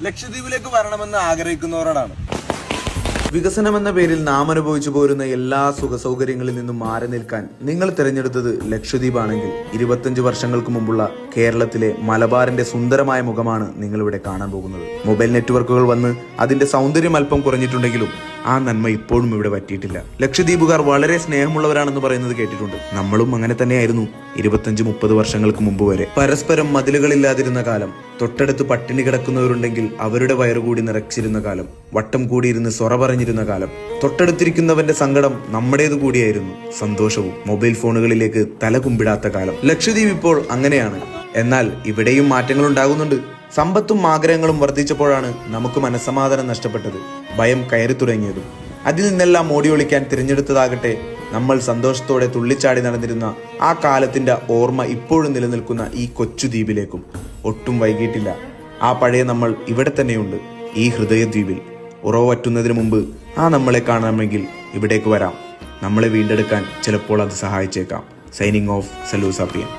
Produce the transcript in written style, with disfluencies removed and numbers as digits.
ലക്ഷദ്വീപിലേക്ക് വരണമെന്ന് ആഗ്രഹിക്കുന്നവരോടാണ്. വികസനമെന്ന പേരിൽ നാം അനുഭവിച്ചു പോരുന്ന എല്ലാ സുഖസൗകര്യങ്ങളിൽ നിന്നും മാറി നിൽക്കാൻ നിങ്ങൾ തിരഞ്ഞെടുത്തത് ലക്ഷദ്വീപാണെങ്കിൽ 25 വർഷങ്ങൾക്ക് മുമ്പുള്ള കേരളത്തിലെ മലബാറിന്റെ സുന്ദരമായ മുഖമാണ് നിങ്ങളിവിടെ കാണാൻ പോകുന്നത്. മൊബൈൽ നെറ്റ്വർക്കുകൾ വന്ന് അതിന്റെ സൗന്ദര്യം അല്പം കുറഞ്ഞിട്ടുണ്ടെങ്കിലും ആ നന്മ ഇപ്പോഴും ഇവിടെ പറ്റിയിട്ടില്ല. ലക്ഷദ്വീപുകാർ വളരെ സ്നേഹമുള്ളവരാണെന്ന് പറയുന്നത് കേട്ടിട്ടുണ്ട്. നമ്മളും അങ്ങനെ തന്നെയായിരുന്നു 25-30 വർഷങ്ങൾക്ക് മുമ്പ് വരെ. പരസ്പരം മതിലുകളില്ലാതിരുന്ന കാലം, തൊട്ടടുത്ത് പട്ടിണി കിടക്കുന്നവരുണ്ടെങ്കിൽ അവരുടെ വയറുകൂടി നിറച്ചിരുന്ന കാലം, വട്ടം കൂടിയിരുന്ന് സൊറ പറഞ്ഞിരുന്ന കാലം, തൊട്ടടുത്തിരിക്കുന്നവന്റെ സങ്കടം നമ്മുടേതു കൂടിയായിരുന്നു, സന്തോഷവും. മൊബൈൽ ഫോണുകളിലേക്ക് തല കുമ്പിടാത്ത കാലം. ലക്ഷദ്വീപ് ഇപ്പോൾ അങ്ങനെയാണ്. എന്നാൽ ഇവിടെയും മാറ്റങ്ങൾ ഉണ്ടാകുന്നുണ്ട്. സമ്പത്തും ആഗ്രഹങ്ങളും വർദ്ധിച്ചപ്പോഴാണ് നമുക്ക് മനസ്സമാധാനം നഷ്ടപ്പെട്ടത്, ഭയം കയറി തുടങ്ങിയതും. അതിൽ നിന്നെല്ലാം ഓടിയൊളിക്കാൻ തിരഞ്ഞെടുത്തതാകട്ടെ നമ്മൾ സന്തോഷത്തോടെ തുള്ളിച്ചാടി നടന്നിരുന്ന ആ കാലത്തിന്റെ ഓർമ്മ ഇപ്പോഴും നിലനിൽക്കുന്ന ഈ കൊച്ചു ദ്വീപിലേക്കും. ഒട്ടും വൈകിട്ടില്ല. ആ പഴയ നമ്മൾ ഇവിടെ തന്നെയുണ്ട്, ഈ ഹൃദയദ്വീപിൽ. ഉറവറ്റുന്നതിന് മുമ്പ് ആ നമ്മളെ കാണണമെങ്കിൽ ഇവിടേക്ക് വരാം. നമ്മളെ വീണ്ടെടുക്കാൻ ചിലപ്പോൾ അത് സഹായിച്ചേക്കാം. Signing off, സലൂസാപ്പിയൻ.